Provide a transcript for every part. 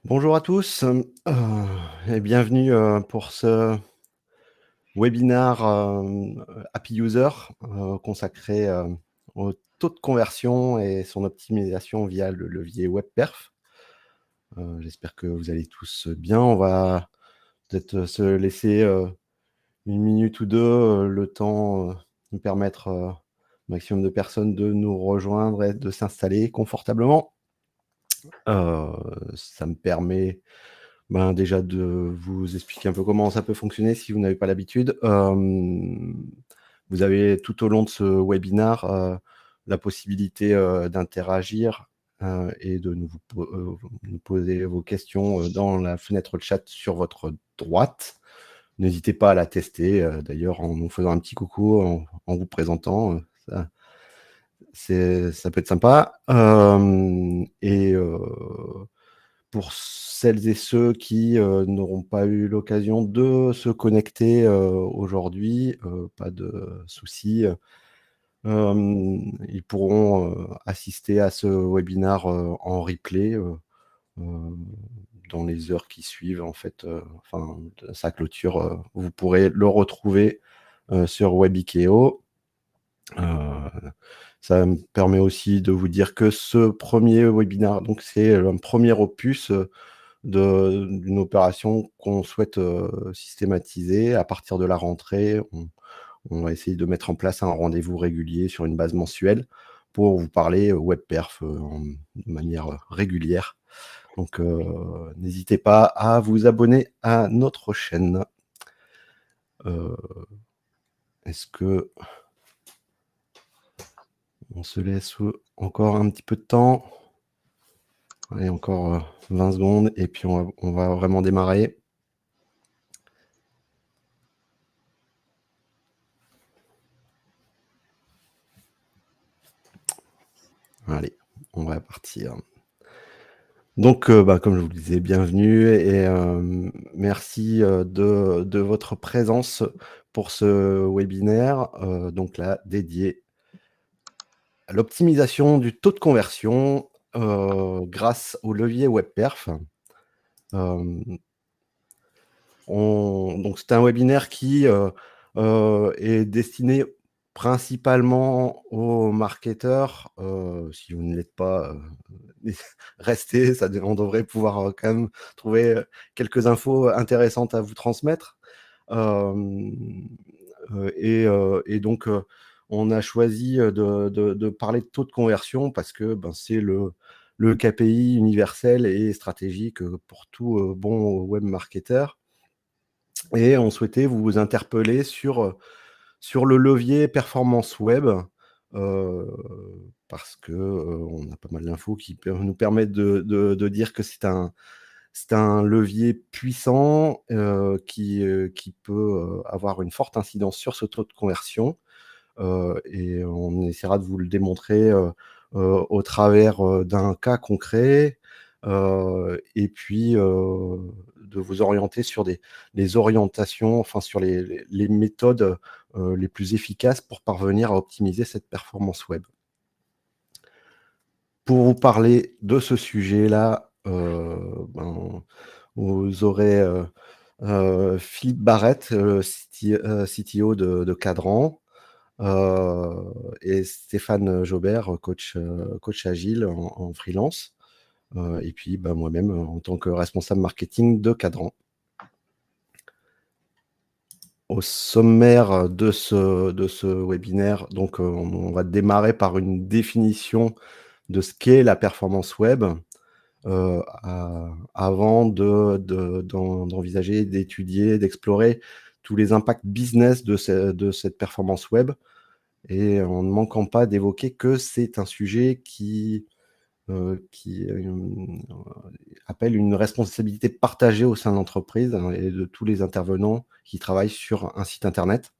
Bonjour à tous et bienvenue pour ce webinaire Happy User consacré au taux de conversion et son optimisation via le levier WebPerf. J'espère que vous allez tous bien. On va peut-être se laisser une minute ou deux, le temps de permettre au maximum de personnes de nous rejoindre et de s'installer confortablement. Ça me permet déjà de vous expliquer un peu comment ça peut fonctionner si vous n'avez pas l'habitude. Vous avez tout au long de ce webinaire la possibilité d'interagir et de nous poser vos questions dans la fenêtre chat sur votre droite. N'hésitez pas à la tester, d'ailleurs, en nous faisant un petit coucou, en vous présentant. Ça peut être sympa. Pour celles et ceux qui n'auront pas eu l'occasion de se connecter aujourd'hui, pas de souci. Ils pourront assister à ce webinaire en replay dans les heures qui suivent, en fait. Enfin, sa clôture, vous pourrez le retrouver sur Webikeo. Ça me permet aussi de vous dire que ce premier webinaire, donc c'est un premier opus d'une opération qu'on souhaite systématiser. À partir de la rentrée, on va essayer de mettre en place un rendez-vous régulier sur une base mensuelle pour vous parler WebPerf de manière régulière. Donc, n'hésitez pas à vous abonner à notre chaîne. Est-ce que on se laisse encore un petit peu de temps? Allez, encore 20 secondes et puis on va vraiment démarrer. Allez, on va partir. Donc, comme je vous le disais, bienvenue et merci de votre présence pour ce webinaire, donc là, dédié à l'optimisation du taux de conversion grâce au levier WebPerf. Donc, c'est un webinaire qui est destiné principalement aux marketeurs. Si vous ne l'êtes pas, restez, on devrait pouvoir quand même trouver quelques infos intéressantes à vous transmettre. Et donc, on a choisi de parler de taux de conversion parce que c'est le KPI universel et stratégique pour tout bon web marketeur. Et on souhaitait vous interpeller sur le levier performance web, parce que on a pas mal d'infos qui nous permettent de dire que c'est un levier puissant qui peut avoir une forte incidence sur ce taux de conversion. Et on essaiera de vous le démontrer au travers d'un cas concret, et puis de vous orienter sur les orientations, enfin sur les méthodes les plus efficaces pour parvenir à optimiser cette performance web. Pour vous parler de ce sujet-là, vous aurez Philippe Barrette, CTO de Cadran, et Stéphane Jobert, coach agile en freelance, et puis moi-même en tant que responsable marketing de Cadran. Au sommaire de ce webinaire, donc on va démarrer par une définition de ce qu'est la performance web, avant d'envisager, d'étudier, d'explorer tous les impacts business de cette performance web, et en ne manquant pas d'évoquer que c'est un sujet qui appelle une responsabilité partagée au sein de l'entreprise et de tous les intervenants qui travaillent sur un site internet.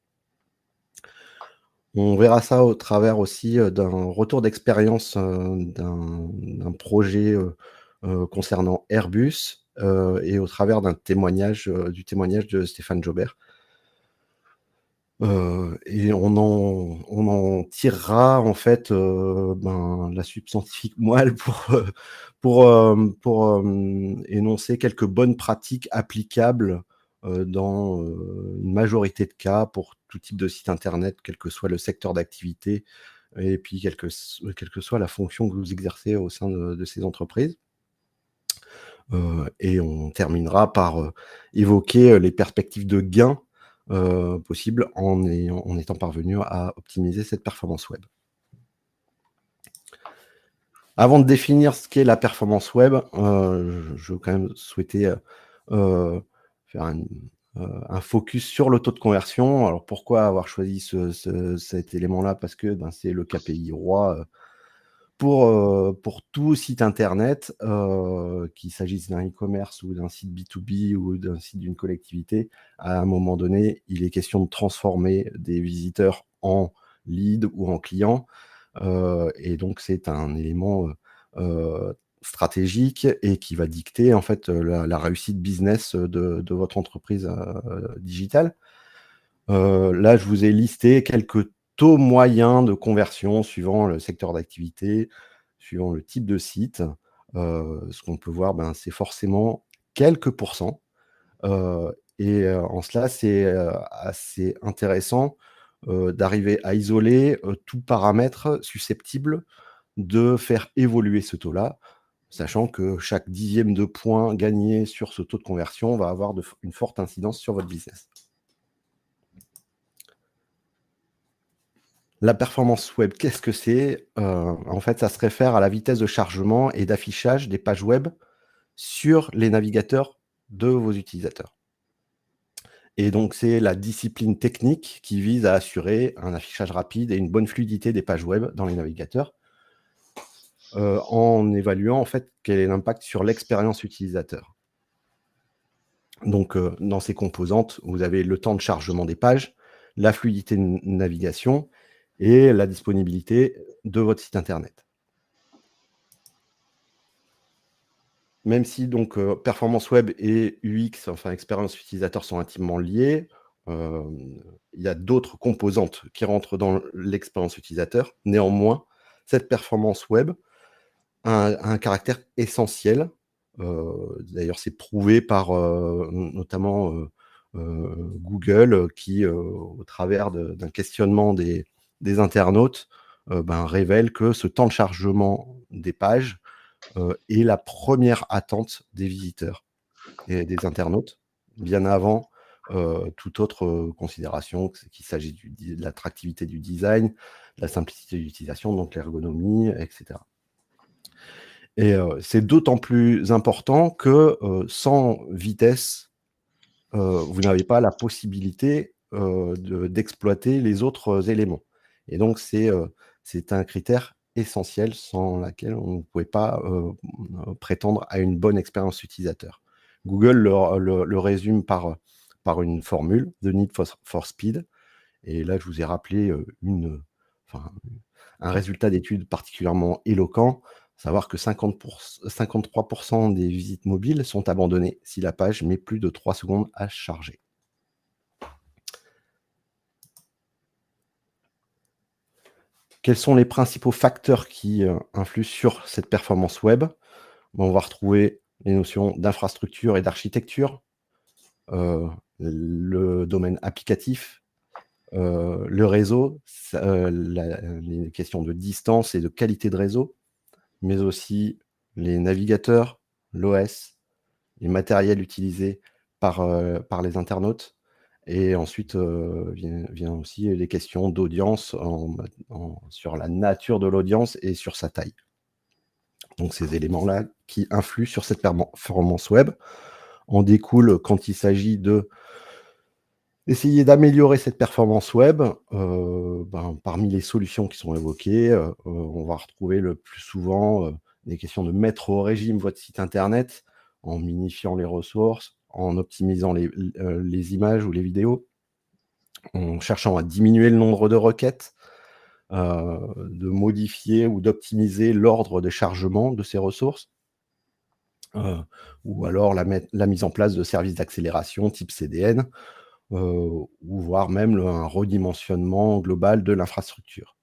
On verra ça au travers aussi d'un retour d'expérience d'un projet concernant Airbus, et au travers du témoignage de Stéphane Jobert. Et on en tirera en fait, la suite scientifique moelle pour énoncer quelques bonnes pratiques applicables, dans, une majorité de cas pour tout type de site internet, quel que soit le secteur d'activité et puis quelle que soit la fonction que vous exercez au sein de ces entreprises. Et on terminera par, évoquer, les perspectives de gains, possibles en étant parvenu à optimiser cette performance web. Avant de définir ce qu'est la performance web, je veux quand même souhaiter, faire un focus sur le taux de conversion. Alors pourquoi avoir choisi cet élément-là? Parce que, c'est le KPI roi, pour tout site internet, qu'il s'agisse d'un e-commerce ou d'un site B2B ou d'un site d'une collectivité, à un moment donné, il est question de transformer des visiteurs en leads ou en clients, et donc c'est un élément, stratégique et qui va dicter en fait, la réussite business, de votre entreprise, digitale. Là, je vous ai listé quelques taux moyens de conversion suivant le secteur d'activité, suivant le type de site. Ce qu'on peut voir, c'est forcément quelques pourcents, en cela, c'est, assez intéressant, d'arriver à isoler, tout paramètre susceptible de faire évoluer ce taux-là, sachant que chaque dixième de point gagné sur ce taux de conversion va avoir une forte incidence sur votre business. La performance web, qu'est-ce que c'est? En fait, ça se réfère à la vitesse de chargement et d'affichage des pages web sur les navigateurs de vos utilisateurs. Et donc, c'est la discipline technique qui vise à assurer un affichage rapide et une bonne fluidité des pages web dans les navigateurs, en évaluant en fait quel est l'impact sur l'expérience utilisateur. Donc, dans ces composantes, vous avez le temps de chargement des pages, la fluidité de navigation et la disponibilité de votre site internet. Même si donc, performance web et UX, enfin expérience utilisateur sont intimement liés, il y a d'autres composantes qui rentrent dans l'expérience utilisateur. Néanmoins, cette performance web a un caractère essentiel. D'ailleurs, c'est prouvé par, notamment, Google, qui, au travers d'un questionnement des internautes, révèle que ce temps de chargement des pages, est la première attente des visiteurs et des internautes, bien avant, toute autre, considération, qu'il s'agisse de l'attractivité du design, la simplicité d'utilisation, donc l'ergonomie, et cetera. Et c'est d'autant plus important que, sans vitesse, vous n'avez pas la possibilité, d'exploiter les autres éléments. Et donc c'est un critère essentiel sans laquelle on ne pouvait pas, prétendre à une bonne expérience utilisateur. Google le résume par une formule, the need for speed. Et là, je vous ai rappelé, un résultat d'étude particulièrement éloquent, savoir que 53% des visites mobiles sont abandonnées si la page met plus de 3 secondes à charger. Quels sont les principaux facteurs qui, influent sur cette performance web? On va retrouver les notions d'infrastructure et d'architecture, le domaine applicatif, le réseau, les questions de distance et de qualité de réseau, mais aussi les navigateurs, l'OS, les matériels utilisés par les internautes. Et ensuite, vient aussi les questions d'audience sur la nature de l'audience et sur sa taille. Donc ces éléments-là qui influent sur cette performance web. En découle quand il s'agit d'essayer d'améliorer cette performance web, parmi les solutions qui sont évoquées, on va retrouver le plus souvent, des questions de mettre au régime votre site internet en minifiant les ressources, en optimisant les images ou les vidéos, en cherchant à diminuer le nombre de requêtes, de modifier ou d'optimiser l'ordre de chargement de ces ressources, ou alors la mise en place de services d'accélération type CDN, ou voire même un redimensionnement global de l'infrastructure.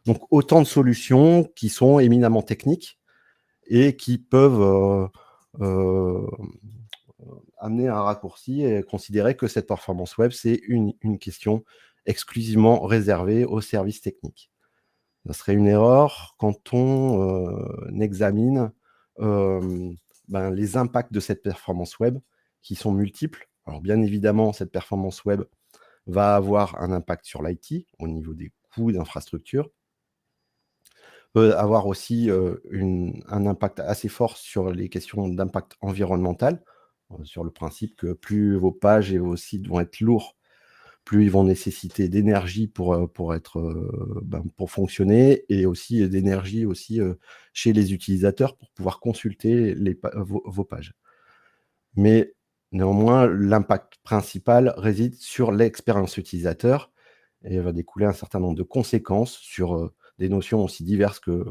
Donc autant de solutions qui sont éminemment techniques et qui peuvent amener un raccourci et considérer que cette performance web, c'est une question exclusivement réservée aux services techniques. Ça serait une erreur quand on examine les impacts de cette performance web qui sont multiples. Alors bien évidemment, cette performance web va avoir un impact sur l'IT au niveau des coûts d'infrastructure, peut avoir aussi un impact assez fort sur les questions d'impact environnemental, sur le principe que plus vos pages et vos sites vont être lourds, plus ils vont nécessiter d'énergie pour être, pour fonctionner, et aussi d'énergie aussi chez les utilisateurs pour pouvoir consulter vos pages. Mais néanmoins, l'impact principal réside sur l'expérience utilisateur et va découler un certain nombre de conséquences sur des notions aussi diverses que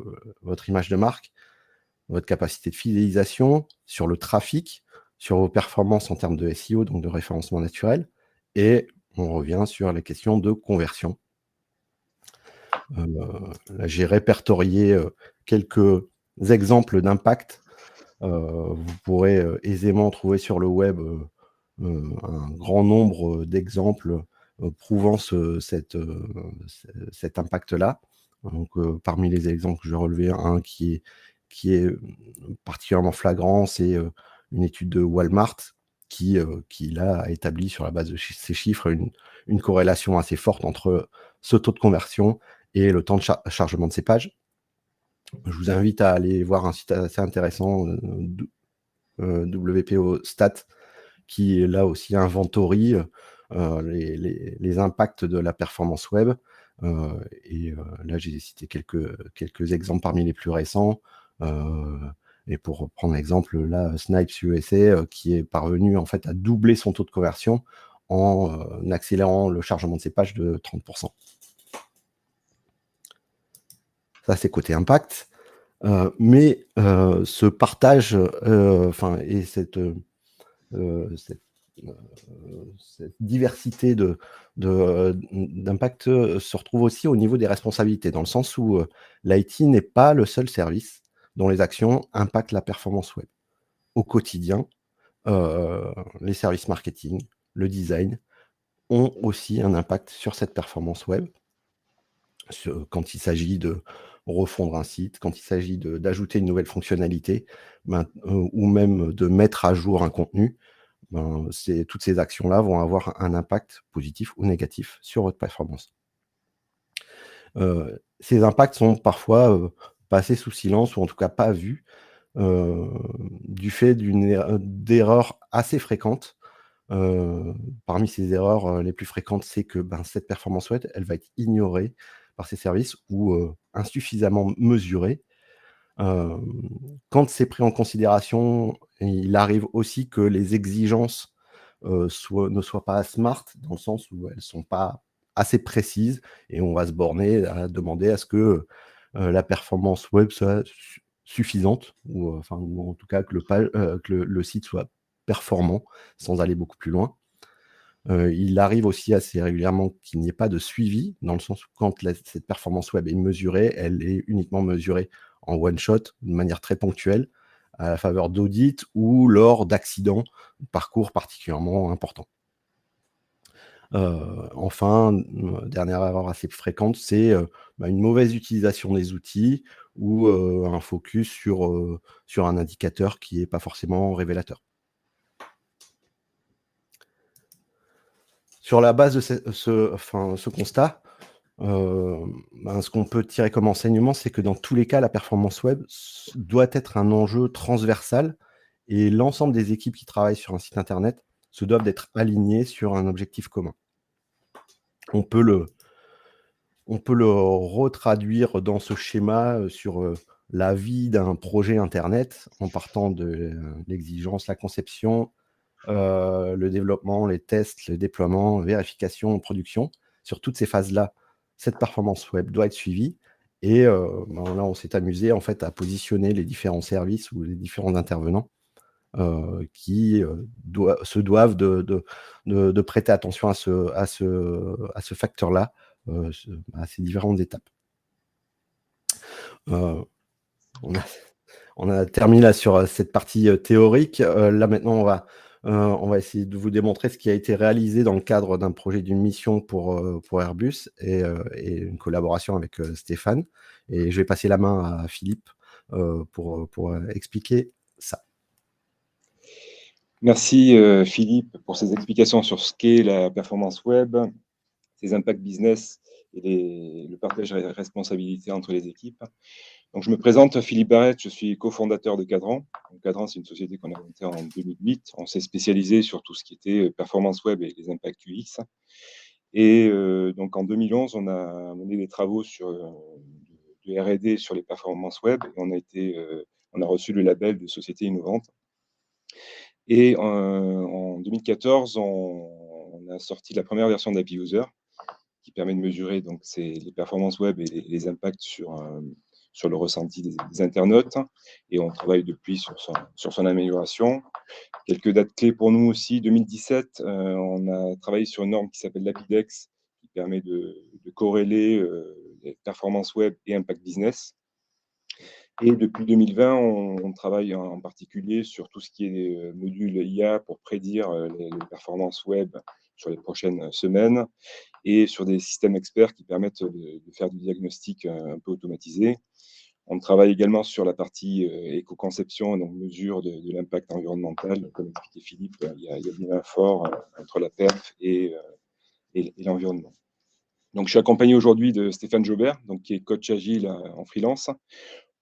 votre image de marque, votre capacité de fidélisation, sur le trafic, sur vos performances en termes de SEO, donc de référencement naturel, et on revient sur les questions de conversion. Là, j'ai répertorié quelques exemples d'impact. Vous pourrez aisément trouver sur le web un grand nombre d'exemples prouvant cet impact-là. Donc, parmi les exemples que je vais relever, un qui est particulièrement flagrant, c'est une étude de Walmart qui là, a établi sur la base de ces chiffres une corrélation assez forte entre ce taux de conversion et le temps de chargement de ces pages. Je vous invite à aller voir un site assez intéressant, WPO Stat, qui là aussi inventorie les impacts de la performance web. Là, j'ai cité quelques exemples parmi les plus récents. Et pour prendre l'exemple, là, Snipes USA, qui est parvenu en fait à doubler son taux de conversion en accélérant le chargement de ses pages de 30%. Ça, c'est côté impact. Mais ce partage, et cette diversité d'impact se retrouve aussi au niveau des responsabilités, dans le sens où l'IT n'est pas le seul service dont les actions impactent la performance web. Au quotidien, les services marketing, le design ont aussi un impact sur cette performance web. Quand il s'agit de refondre un site, quand il s'agit d'ajouter une nouvelle fonctionnalité, ou même de mettre à jour un contenu, toutes ces actions-là vont avoir un impact positif ou négatif sur votre performance. Ces impacts sont parfois passés sous silence, ou en tout cas pas vus, du fait d'erreurs assez fréquentes. Parmi ces erreurs les plus fréquentes, c'est que cette performance web, elle va être ignorée par ces services ou insuffisamment mesurée. Quand c'est pris en considération, il arrive aussi que les exigences ne soient pas smart, dans le sens où elles ne sont pas assez précises, et on va se borner à demander à ce que la performance web soit suffisante, ou en tout cas que le site soit performant, sans aller beaucoup plus loin. Il arrive aussi assez régulièrement qu'il n'y ait pas de suivi, dans le sens où quand cette performance web est mesurée, elle est uniquement mesurée en one shot, de manière très ponctuelle, à la faveur d'audits ou lors d'accidents, parcours particulièrement importants. Enfin, dernière erreur assez fréquente, c'est une mauvaise utilisation des outils, ou un focus sur un indicateur qui n'est pas forcément révélateur. Sur la base de ce constat, ce qu'on peut tirer comme enseignement, c'est que dans tous les cas, la performance web doit être un enjeu transversal, et l'ensemble des équipes qui travaillent sur un site internet se doivent d'être alignées sur un objectif commun. On peut le retraduire dans ce schéma sur la vie d'un projet internet, en partant de l'exigence, la conception, le développement, les tests, le déploiement, vérification, production. Sur toutes ces phases-là, cette performance web doit être suivie. Et là, on s'est amusé en fait à positionner les différents services ou les différents intervenants qui se doivent de prêter attention à ce facteur-là, à ces différentes étapes. On a terminé là sur cette partie théorique. Là maintenant, on va essayer de vous démontrer ce qui a été réalisé dans le cadre d'un projet d'une mission pour Airbus et une collaboration avec Stéphane. Et je vais passer la main à Philippe pour expliquer ça. Merci Philippe pour ces explications sur ce qu'est la performance web, ses impacts business et le partage de responsabilités entre les équipes. Donc, je me présente, Philippe Barrette, je suis cofondateur de Cadran. Donc, Cadran, c'est une société qu'on a montée en 2008. On s'est spécialisé sur tout ce qui était performance web et les impacts UX. Et donc, en 2011, on a mené des travaux de R&D sur les performances web et on a reçu le label de société innovante. Et en 2014, on a sorti la première version d'API User qui permet de mesurer donc, les performances web et les impacts sur le ressenti des internautes. Et on travaille depuis sur son amélioration. Quelques dates clés pour nous aussi. 2017, on a travaillé sur une norme qui s'appelle l'APIDEX, qui permet de corréler les performances web et impact business. Et depuis 2020, on travaille en particulier sur tout ce qui est module IA pour prédire les performances web sur les prochaines semaines et sur des systèmes experts qui permettent de faire du diagnostic un peu automatisé. On travaille également sur la partie éco-conception, donc mesure de l'impact environnemental. Comme expliquait Philippe, il y a un lien fort entre la perf et l'environnement. Donc, je suis accompagné aujourd'hui de Stéphane Jobert, donc, qui est coach agile en freelance.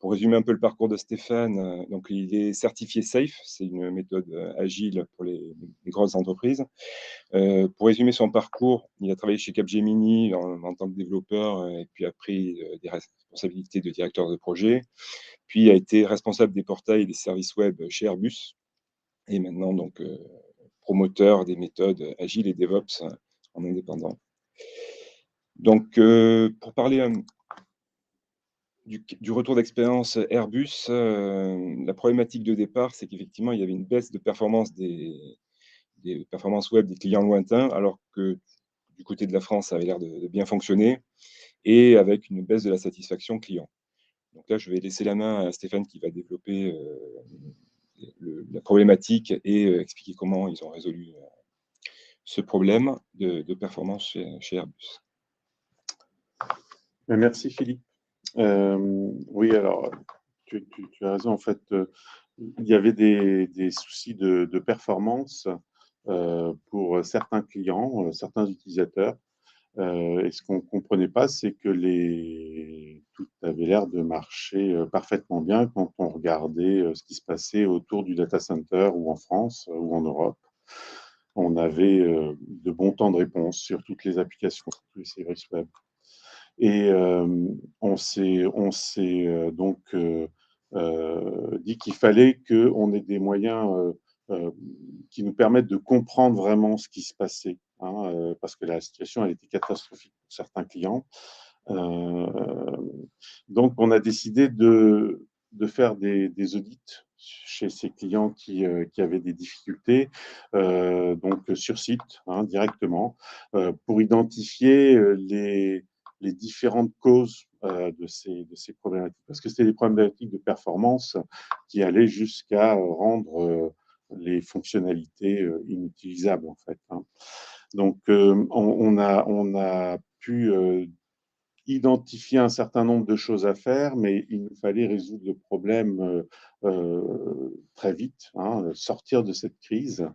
Pour résumer un peu le parcours de Stéphane, donc il est certifié SAFe, c'est une méthode agile pour les grosses entreprises. Pour résumer son parcours, il a travaillé chez Capgemini en tant que développeur et puis a pris des responsabilités de directeur de projet, puis a été responsable des portails et des services web chez Airbus et maintenant donc promoteur des méthodes agiles et DevOps en indépendant. Donc, pour parler du retour d'expérience Airbus, la problématique de départ, c'est qu'effectivement, il y avait une baisse de performance des performances web des clients lointains, alors que du côté de la France, ça avait l'air de bien fonctionner, et avec une baisse de la satisfaction client. Donc là, je vais laisser la main à Stéphane qui va développer la problématique et expliquer comment ils ont résolu ce problème de performance chez Airbus. Merci Philippe. Oui, alors, tu as raison. En fait, il y avait des soucis de performance pour certains clients, certains utilisateurs. Et ce qu'on ne comprenait pas, c'est que tout avait l'air de marcher parfaitement bien quand on regardait ce qui se passait autour du data center ou en France ou en Europe. On avait de bons temps de réponse sur toutes les applications, sur tous les services web. Et on s'est donc dit qu'il fallait qu'on ait des moyens qui nous permettent de comprendre vraiment ce qui se passait, hein, parce que la situation elle était catastrophique pour certains clients. Donc, on a décidé de faire des audits chez ces clients qui avaient des difficultés, donc sur site, hein, directement, pour identifier les différentes causes de ces problématiques. Parce que c'était des problématiques de performance qui allaient jusqu'à rendre les fonctionnalités inutilisables, en fait, hein. Donc, on a pu identifier un certain nombre de choses à faire, mais il nous fallait résoudre le problème très vite, hein, sortir de cette crise.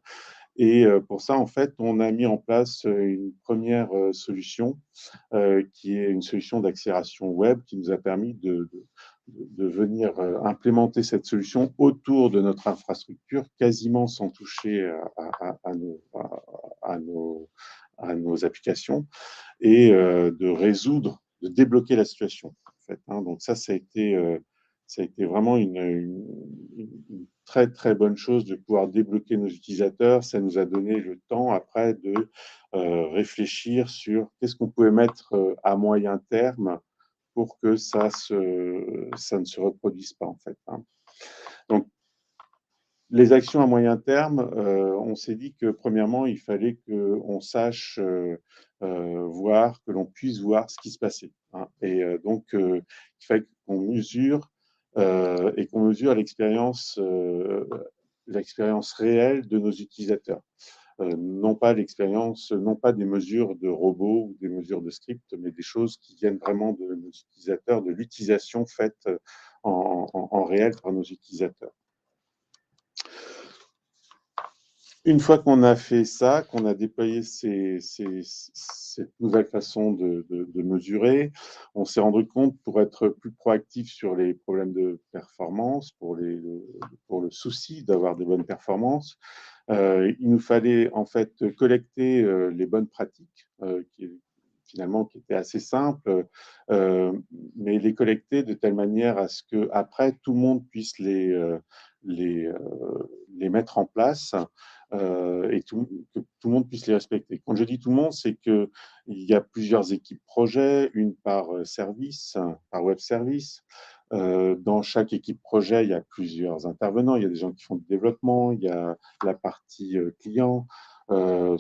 Et pour ça, en fait, on a mis en place une première solution qui est une solution d'accélération web qui nous a permis de venir implémenter cette solution autour de notre infrastructure, quasiment sans toucher à nos applications, et de débloquer la situation. En fait, hein. Donc ça a été vraiment une très, très bonne chose de pouvoir débloquer nos utilisateurs. Ça nous a donné le temps après de réfléchir sur qu'est-ce qu'on pouvait mettre à moyen terme pour que ça ne se reproduise pas, en fait, hein. Donc, Les actions à moyen terme, on s'est dit que premièrement, il fallait qu'on sache voir, que l'on puisse voir ce qui se passait, hein. Et donc, il fallait qu'on mesure et qu'on mesure l'expérience réelle de nos utilisateurs. Non pas l'expérience, non pas des mesures de robots ou des mesures de script, mais des choses qui viennent vraiment de nos utilisateurs, de l'utilisation faite en réel par nos utilisateurs. Une fois qu'on a fait ça, qu'on a déployé cette nouvelle façon de mesurer, on s'est rendu compte, pour être plus proactif sur les problèmes de performance, pour le souci d'avoir des bonnes performances, il nous fallait en fait collecter les bonnes pratiques, qui étaient assez simples, mais les collecter de telle manière à ce que après tout le monde puisse les mettre en place et que tout le monde puisse les respecter. Quand je dis tout le monde, c'est qu'il y a plusieurs équipes projet, une par service, par web service. Dans chaque équipe projet, il y a plusieurs intervenants. Il y a des gens qui font du développement, il y a la partie client, la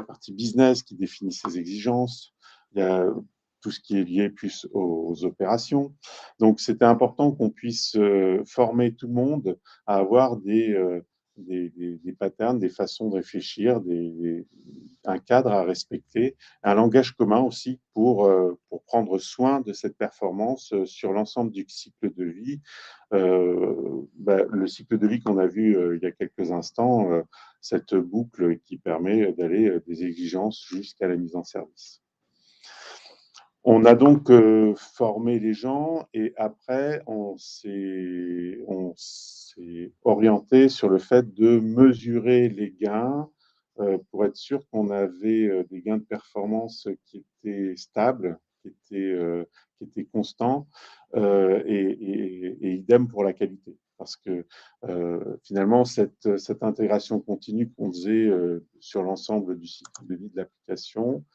partie business qui définit ses exigences. Il y a tout ce qui est lié plus aux opérations. Donc, c'était important qu'on puisse former tout le monde à avoir des patterns, des façons de réfléchir, un cadre à respecter, un langage commun aussi pour prendre soin de cette performance sur l'ensemble du cycle de vie. Le cycle de vie qu'on a vu il y a quelques instants, cette boucle qui permet d'aller des exigences jusqu'à la mise en service. On a donc formé les gens et après, on s'est orienté sur le fait de mesurer les gains pour être sûr qu'on avait des gains de performance qui étaient stables, qui étaient constants et idem pour la qualité. Parce que finalement, cette intégration continue qu'on faisait sur l'ensemble du cycle de vie de l'application,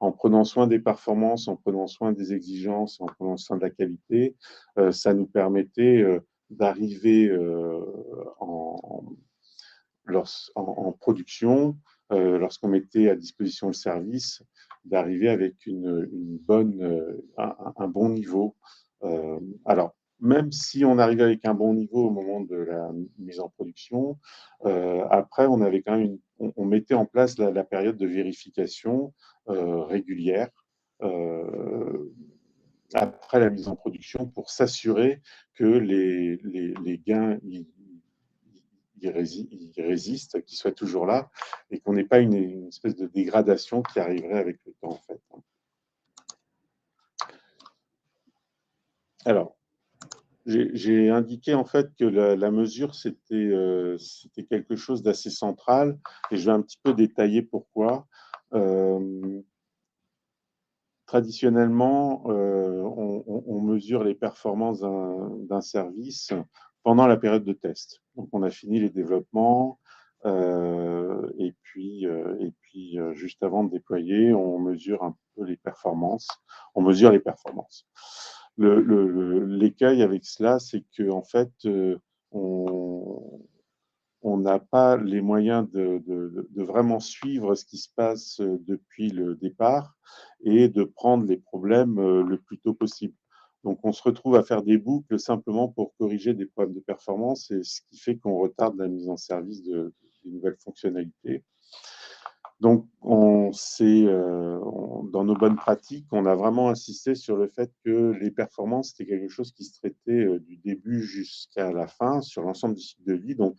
en prenant soin des performances, en prenant soin des exigences, en prenant soin de la qualité, ça nous permettait d'arriver en production, lorsqu'on mettait à disposition le service, d'arriver avec un bon niveau. Alors, même si on arrivait avec un bon niveau au moment de la mise en production, après, on avait quand même on mettait en place la période de vérification régulière après la mise en production pour s'assurer que les gains ils résistent, qu'ils soient toujours là et qu'on n'ait pas une espèce de dégradation qui arriverait avec le temps, en fait. Alors, j'ai indiqué en fait que la mesure, c'était quelque chose d'assez central et je vais un petit peu détailler pourquoi. Traditionnellement, on mesure les performances d'un service pendant la période de test. Donc, on a fini les développements et puis juste avant de déployer, on mesure un peu les performances. On mesure les performances. L'écueil avec cela, c'est qu'en fait, on n'a pas les moyens de vraiment suivre ce qui se passe depuis le départ et de prendre les problèmes le plus tôt possible. Donc, on se retrouve à faire des boucles simplement pour corriger des problèmes de performance, et ce qui fait qu'on retarde la mise en service des nouvelles fonctionnalités. Donc, dans nos bonnes pratiques, on a vraiment insisté sur le fait que les performances, c'était quelque chose qui se traitait du début jusqu'à la fin, sur l'ensemble du cycle de vie. Donc,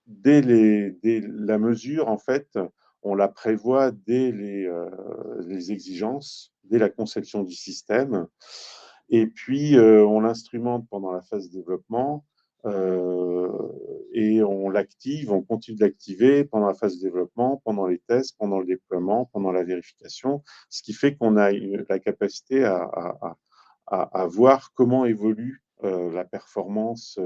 dès la mesure, en fait, on la prévoit dès les exigences, dès la conception du système. Et puis, on l'instrumente pendant la phase de développement. Et on l'active, on continue de l'activer pendant la phase de développement, pendant les tests, pendant le déploiement, pendant la vérification, ce qui fait qu'on a la capacité à voir comment évolue la performance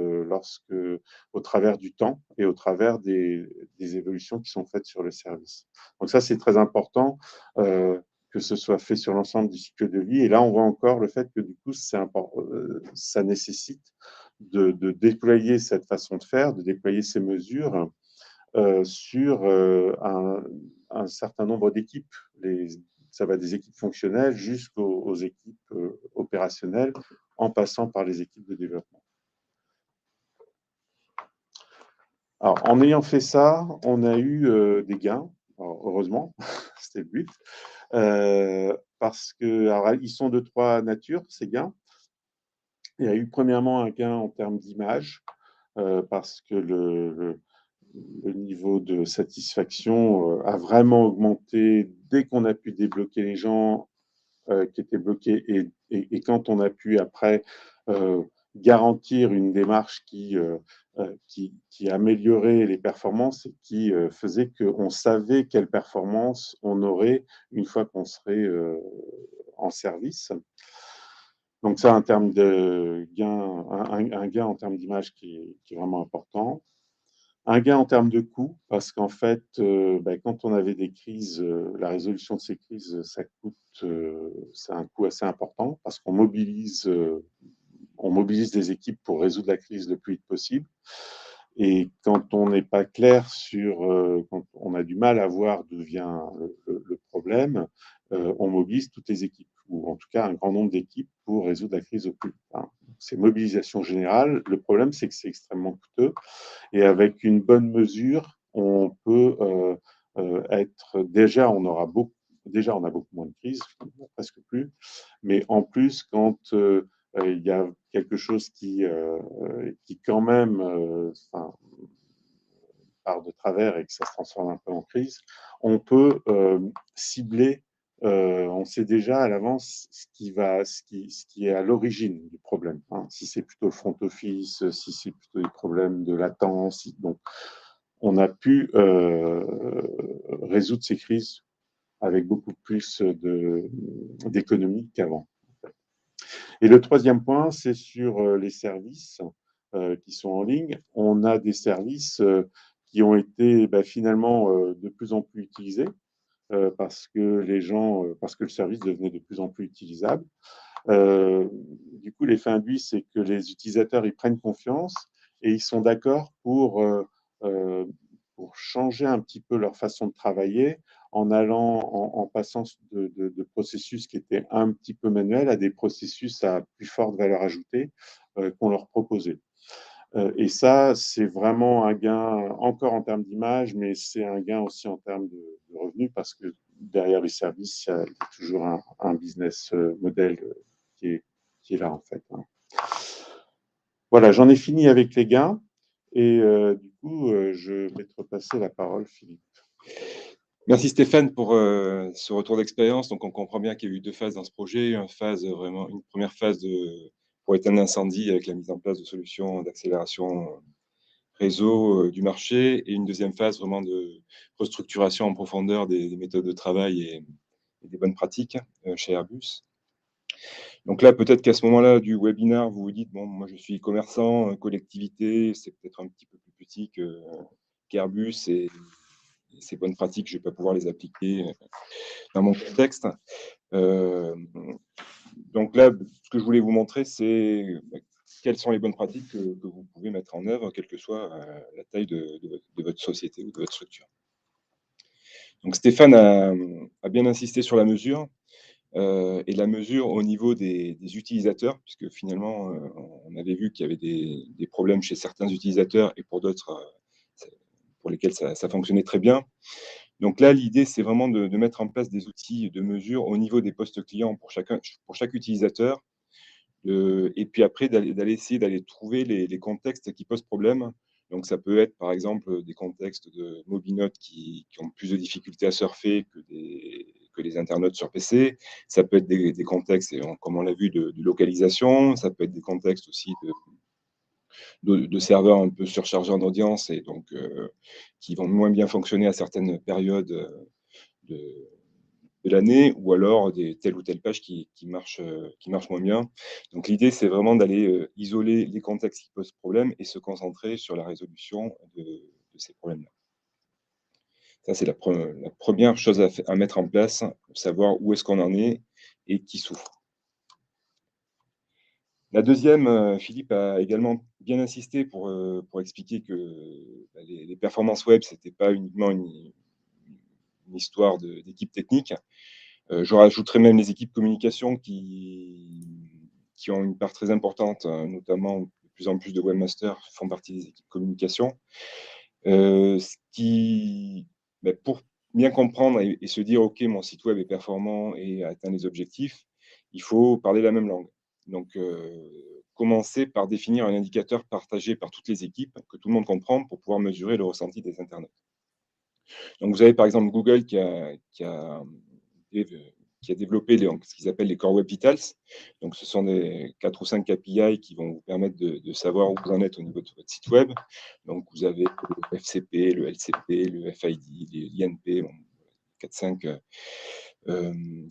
au travers du temps et au travers des évolutions qui sont faites sur le service. Donc ça, c'est très important que ce soit fait sur l'ensemble du cycle de vie. Et là, on voit encore le fait que du coup, ça nécessite de déployer cette façon de faire, de déployer ces mesures sur un certain nombre d'équipes. Ça va des équipes fonctionnelles jusqu'aux équipes opérationnelles, en passant par les équipes de développement. Alors, en ayant fait ça, on a eu des gains. Alors, heureusement, c'était le but. Parce que, alors, ils sont de trois natures, ces gains. Il y a eu premièrement un gain en termes d'image, parce que le niveau de satisfaction a vraiment augmenté dès qu'on a pu débloquer les gens qui étaient bloqués et quand on a pu après garantir une démarche qui améliorait les performances et qui faisait qu'on savait quelle performance on aurait une fois qu'on serait en service. Donc ça, en termes de gain, un gain en termes d'image qui est vraiment important. Un gain en termes de coût, parce qu'en fait, quand on avait des crises, la résolution de ces crises, c'est un coût assez important, parce qu'on mobilise des équipes pour résoudre la crise le plus vite possible. Et quand on n'est pas clair quand on a du mal à voir d'où vient le problème, on mobilise toutes les équipes, ou en tout cas un grand nombre d'équipes pour résoudre la crise au plus vite. C'est mobilisation générale. Le problème, c'est que c'est extrêmement coûteux. Et avec une bonne mesure, on peut être… Déjà, on a beaucoup moins de crises, presque plus. Mais en plus, quand il y a quelque chose qui quand même part de travers et que ça se transforme un peu en crise, on peut cibler, on sait déjà à l'avance ce qui est à l'origine du problème. Si c'est plutôt le front office, si c'est plutôt des problèmes de latence. Donc, on a pu résoudre ces crises avec beaucoup plus d'économie qu'avant. Et le troisième point, c'est sur les services qui sont en ligne. On a des services qui ont été finalement de plus en plus utilisés parce que le service devenait de plus en plus utilisable. Du coup, l'effet induit, c'est que les utilisateurs ils prennent confiance et ils sont d'accord pour changer un petit peu leur façon de travailler en passant de processus qui étaient un petit peu manuels à des processus à plus forte valeur ajoutée qu'on leur proposait. Et ça, c'est vraiment un gain encore en termes d'image, mais c'est un gain aussi en termes de revenus parce que derrière les services, il y a toujours un business model qui est là en fait. Voilà, j'en ai fini avec les gains et du coup, je vais te repasser la parole, Philippe. Merci Stéphane pour ce retour d'expérience. Donc on comprend bien qu'il y a eu deux phases dans ce projet, une première phase pour éteindre l'incendie avec la mise en place de solutions d'accélération réseau du marché et une deuxième phase vraiment de restructuration en profondeur des méthodes de travail et des bonnes pratiques chez Airbus. Donc là, peut-être qu'à ce moment-là du webinaire, vous vous dites, bon, moi je suis commerçant, collectivité, c'est peut-être un petit peu plus petit qu'Airbus et ces bonnes pratiques, je ne vais pas pouvoir les appliquer dans mon contexte. Donc là, ce que je voulais vous montrer, c'est quelles sont les bonnes pratiques que vous pouvez mettre en œuvre, quelle que soit la taille de votre société ou de votre structure. Donc Stéphane a bien insisté sur la mesure, et la mesure au niveau des utilisateurs, puisque finalement, on avait vu qu'il y avait des problèmes chez certains utilisateurs et pour d'autres, pour lesquels ça fonctionnait très bien. Donc là, l'idée, c'est vraiment de mettre en place des outils de mesure au niveau des postes clients pour chaque utilisateur, et puis après, d'aller trouver les contextes qui posent problème. Donc ça peut être, par exemple, des contextes de mobinotes qui ont plus de difficultés à surfer que les internautes sur PC. Ça peut être des contextes, comme on l'a vu, de localisation. Ça peut être des contextes aussi de serveurs un peu surchargés en audience et donc qui vont moins bien fonctionner à certaines périodes de l'année, ou alors telle ou telle page qui marche moins bien. Donc l'idée, c'est vraiment d'aller isoler les contextes qui posent problème et se concentrer sur la résolution de ces problèmes-là. Ça, c'est la première chose à mettre en place, savoir où est-ce qu'on en est et qui souffre. La deuxième, Philippe a également bien insisté pour expliquer que les performances web, ce n'était pas uniquement une histoire d'équipe technique. Je rajouterais même les équipes communication qui ont une part très importante, notamment de plus en plus de webmasters font partie des équipes communication. Pour bien comprendre et se dire, OK, mon site web est performant et atteint les objectifs, il faut parler la même langue. Donc, commencer par définir un indicateur partagé par toutes les équipes, que tout le monde comprend, pour pouvoir mesurer le ressenti des internautes. Donc, vous avez par exemple Google qui a développé ce qu'ils appellent les Core Web Vitals. Donc, ce sont des 4 ou 5 KPI qui vont vous permettre de savoir où vous en êtes au niveau de votre site web. Donc, vous avez le FCP, le LCP, le FID, l'INP, 4-5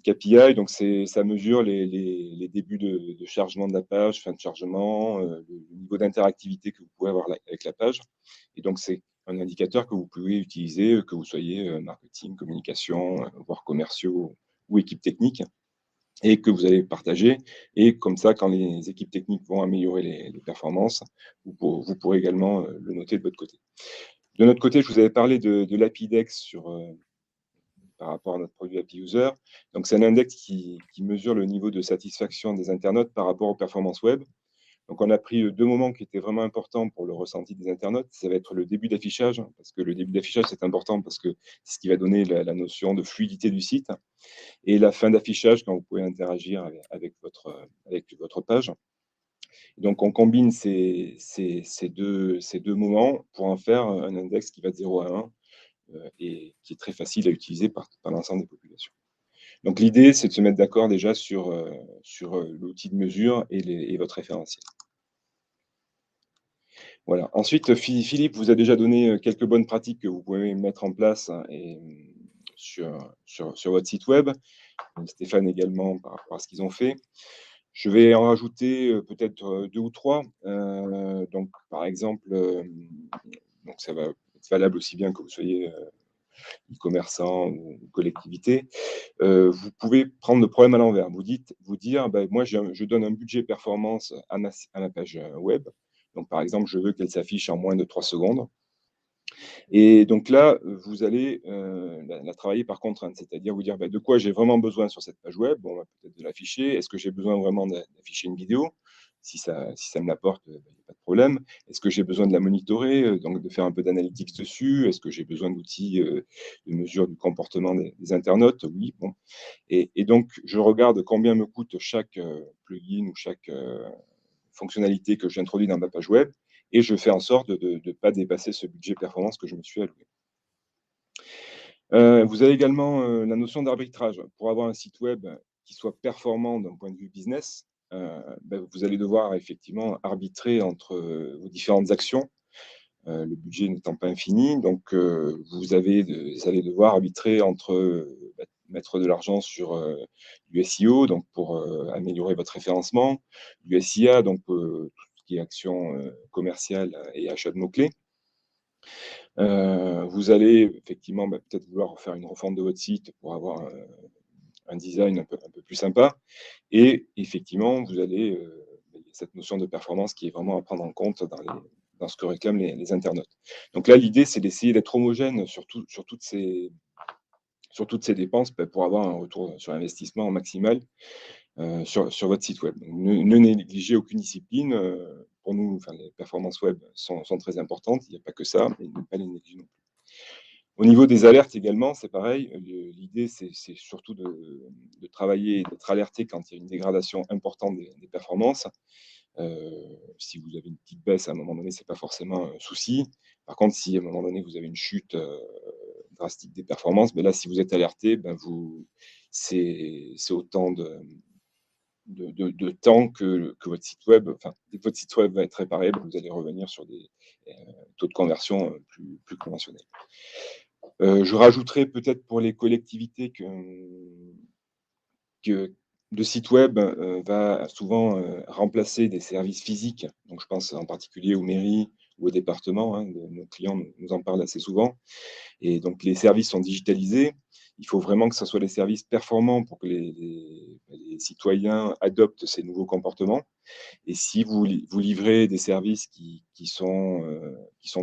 KPI. Donc, ça mesure les débuts de chargement de la page, fin de chargement, le niveau d'interactivité que vous pouvez avoir avec la page. Et donc, c'est un indicateur que vous pouvez utiliser, que vous soyez marketing, communication, voire commerciaux ou équipe technique, et que vous allez partager. Et comme ça, quand les équipes techniques vont améliorer les performances, vous pourrez également le noter de votre côté. De notre côté, je vous avais parlé de l'API-Dex par rapport à notre produit API User. Donc, c'est un index qui mesure le niveau de satisfaction des internautes par rapport aux performances web. Donc, on a pris 2 moments qui étaient vraiment importants pour le ressenti des internautes. Ça va être le début d'affichage, parce que le début d'affichage, c'est important parce que c'est ce qui va donner la notion de fluidité du site. Et la fin d'affichage, quand vous pouvez interagir avec votre page. Donc, on combine ces deux moments pour en faire un index qui va de 0 à 1 et qui est très facile à utiliser par l'ensemble des populations. Donc, l'idée, c'est de se mettre d'accord déjà sur l'outil de mesure et votre référentiel. Voilà. Ensuite, Philippe vous a déjà donné quelques bonnes pratiques que vous pouvez mettre en place sur votre site web. Stéphane également par rapport à ce qu'ils ont fait. Je vais en rajouter peut-être 2 ou 3. Donc, par exemple, donc ça va être valable aussi bien que vous soyez e-commerçant ou collectivité. Vous pouvez prendre le problème à l'envers. Vous dire, moi, je donne un budget performance à ma page web. Donc, par exemple, je veux qu'elle s'affiche en moins de 3 secondes. Et donc là, vous allez la travailler par contrainte, c'est-à-dire vous dire de quoi j'ai vraiment besoin sur cette page web. Bon, peut-être de l'afficher. Est-ce que j'ai besoin vraiment d'afficher une vidéo? Si ça me l'apporte, il n'y a pas de problème. Est-ce que j'ai besoin de la monitorer, donc de faire un peu d'analytics dessus? Est-ce que j'ai besoin d'outils de mesure du comportement des internautes? Oui, bon. Et donc, je regarde combien me coûte chaque plugin ou chaque fonctionnalité que j'introduis dans ma page web, et je fais en sorte de ne pas dépasser ce budget performance que je me suis alloué. Vous avez également la notion d'arbitrage. Pour avoir un site web qui soit performant d'un point de vue business, vous allez devoir effectivement arbitrer entre vos différentes actions, le budget n'étant pas infini. Donc, vous allez devoir arbitrer entre mettre de l'argent sur du SEO, donc pour améliorer votre référencement, du SIA, donc tout ce qui est action commerciale et achat de mots-clés. Vous allez effectivement peut-être vouloir faire une refonte de votre site pour avoir un design un peu plus sympa. Et effectivement, vous allez cette notion de performance qui est vraiment à prendre en compte dans ce que réclament les internautes. Donc là, l'idée, c'est d'essayer d'être homogène sur toutes ces dépenses pour avoir un retour sur investissement maximal sur votre site web. Donc, ne négligez aucune discipline. Pour nous, les performances web sont très importantes. Il n'y a pas que ça, mais ne pas les négliger non plus. Au niveau des alertes également, c'est pareil. L'idée, c'est surtout de travailler, d'être alerté quand il y a une dégradation importante des performances. Si vous avez une petite baisse à un moment donné, ce n'est pas forcément un souci. Par contre, si à un moment donné, vous avez une chute drastique des performances, là, si vous êtes alerté, c'est autant de temps que votre site web, dès que votre site web va être réparé, vous allez revenir sur des taux de conversion plus conventionnels. Je rajouterai peut-être pour les collectivités que le site web va souvent remplacer des services physiques. Donc, je pense en particulier aux mairies au département. Hein, nos clients nous en parlent assez souvent. Et donc, les services sont digitalisés. Il faut vraiment que ce soit des services performants pour que les citoyens adoptent ces nouveaux comportements. Et si vous livrez des services qui sont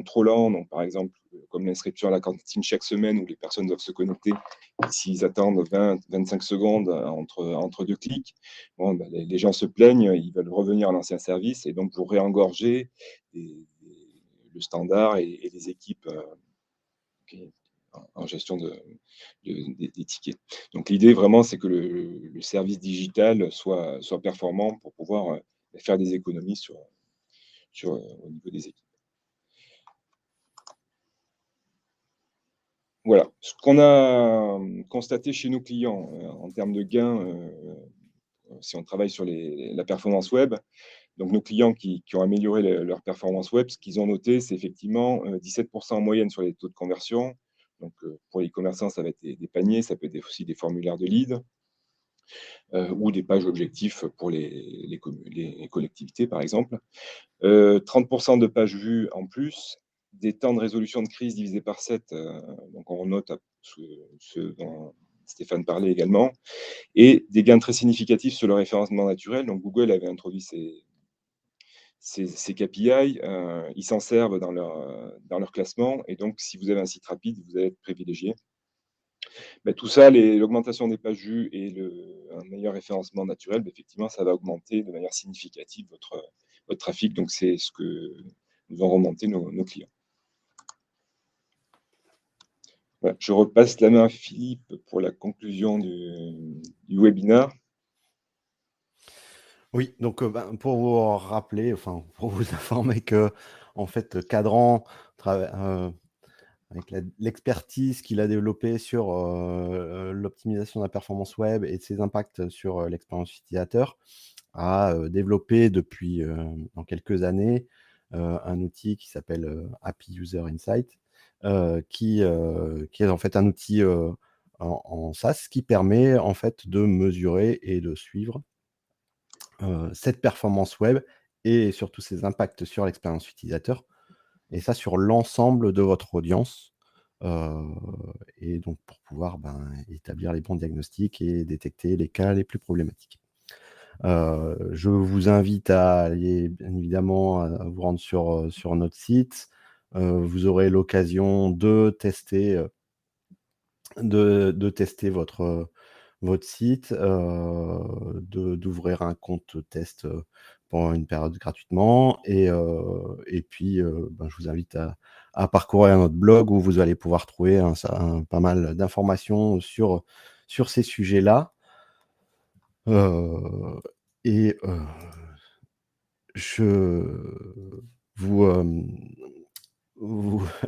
trop lents, donc par exemple, comme l'inscription à la cantine chaque semaine où les personnes doivent se connecter, et s'ils attendent 20-25 secondes entre deux clics, bon, ben, les gens se plaignent, ils veulent revenir à l'ancien service et donc vous réengorgez le standard et les équipes en gestion des tickets. Donc l'idée vraiment, c'est que le service digital soit performant pour pouvoir faire des économies au niveau des équipes. Voilà, ce qu'on a constaté chez nos clients en termes de gains, si on travaille sur la performance web, donc nos clients qui ont amélioré leur performance web, ce qu'ils ont noté, c'est effectivement 17% en moyenne sur les taux de conversion. Donc pour les e-commerçants, ça va être des paniers, ça peut être aussi des formulaires de lead. Ou des pages objectifs pour les collectivités, par exemple. 30% de pages vues en plus, des temps de résolution de crise divisés par 7, donc on note ce dont Stéphane parlait également, et des gains très significatifs sur le référencement naturel. Donc Google avait introduit ces KPI, ils s'en servent dans leur classement, et donc si vous avez un site rapide, vous allez être privilégié. Ben, tout ça, l'augmentation des pages vues et un meilleur référencement naturel, ben, effectivement, ça va augmenter de manière significative votre trafic. Donc, c'est ce que nous ont remonté nos clients. Voilà, je repasse la main à Philippe pour la conclusion du webinaire. Oui, donc pour vous rappeler, enfin pour vous informer que en fait Cadran avec l'expertise qu'il a développée sur l'optimisation de la performance web et de ses impacts sur l'expérience utilisateur, a développé depuis dans quelques années un outil qui s'appelle API User Insight, qui est en fait un outil en SaaS qui permet en fait de mesurer et de suivre cette performance web et surtout ses impacts sur l'expérience utilisateur, et ça sur l'ensemble de votre audience, et donc pour pouvoir établir les bons diagnostics et détecter les cas les plus problématiques. Je vous invite à aller bien évidemment à vous rendre sur notre site. Vous aurez l'occasion de tester votre site, d'ouvrir un compte test pendant une période gratuitement, et puis je vous invite à parcourir notre blog où vous allez pouvoir trouver pas mal d'informations sur ces sujets-là. Et je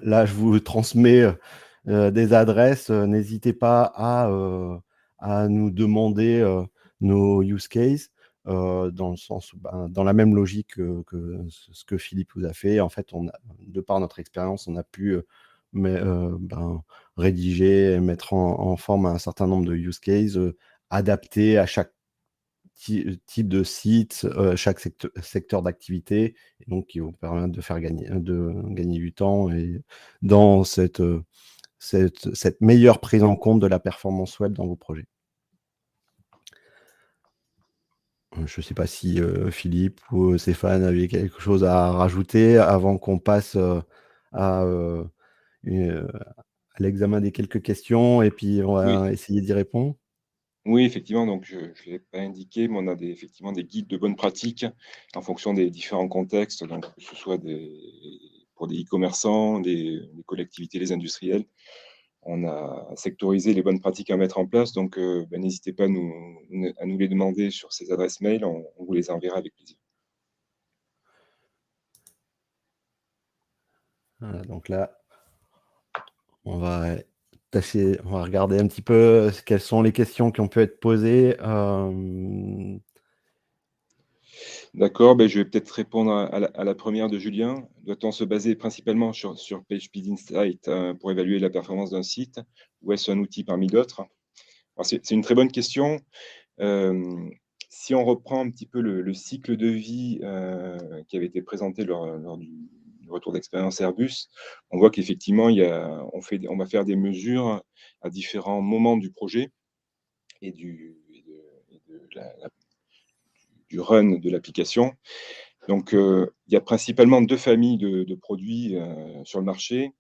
là, je vous transmets des adresses. N'hésitez pas à nous demander nos use cases, dans le sens où, dans la même logique que ce que Philippe vous a fait. En fait, de par notre expérience, on a pu rédiger et mettre en forme un certain nombre de use cases adaptés à chaque type de site, chaque secteur d'activité, et donc qui vont permettre de gagner du temps et dans cette meilleure prise en compte de la performance web dans vos projets. Je ne sais pas si Philippe ou Stéphane avaient quelque chose à rajouter avant qu'on passe à l'examen des quelques questions, et puis on va essayer d'y répondre. Oui, effectivement, donc je ne l'ai pas indiqué, mais on a effectivement des guides de bonnes pratiques en fonction des différents contextes, donc que ce soit pour des e-commerçants, des collectivités, les industriels. On a sectorisé les bonnes pratiques à mettre en place, donc n'hésitez pas à nous les demander sur ces adresses mail, on vous les enverra avec plaisir. Voilà, donc là, on va regarder un petit peu quelles sont les questions qui ont pu être posées. D'accord, je vais peut-être répondre à la première de Julien. Doit-on se baser principalement sur PageSpeed Insight pour évaluer la performance d'un site, ou est-ce un outil parmi d'autres? C'est une très bonne question. Si on reprend un petit peu le cycle de vie qui avait été présenté lors retour d'expérience Airbus, on voit qu'effectivement, on va faire des mesures à différents moments du projet et du run de l'application. Donc, il y a principalement 2 familles de produits sur le marché,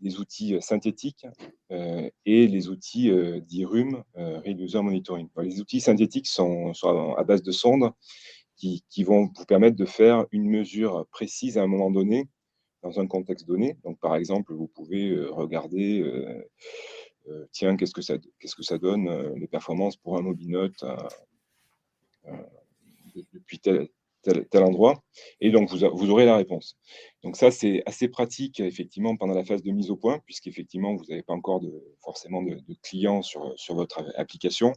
des outils synthétiques et les outils dits RUM, Real User Monitoring. Les outils synthétiques sont à base de sondes qui vont vous permettre de faire une mesure précise à un moment donné, dans un contexte donné. Donc, par exemple, vous pouvez regarder, tiens, qu'est-ce que ça donne, les performances pour un Mobinote depuis tel endroit, et donc vous aurez la réponse. Donc ça, c'est assez pratique, effectivement, pendant la phase de mise au point, puisqu'effectivement, vous n'avez pas encore forcément de clients sur votre application.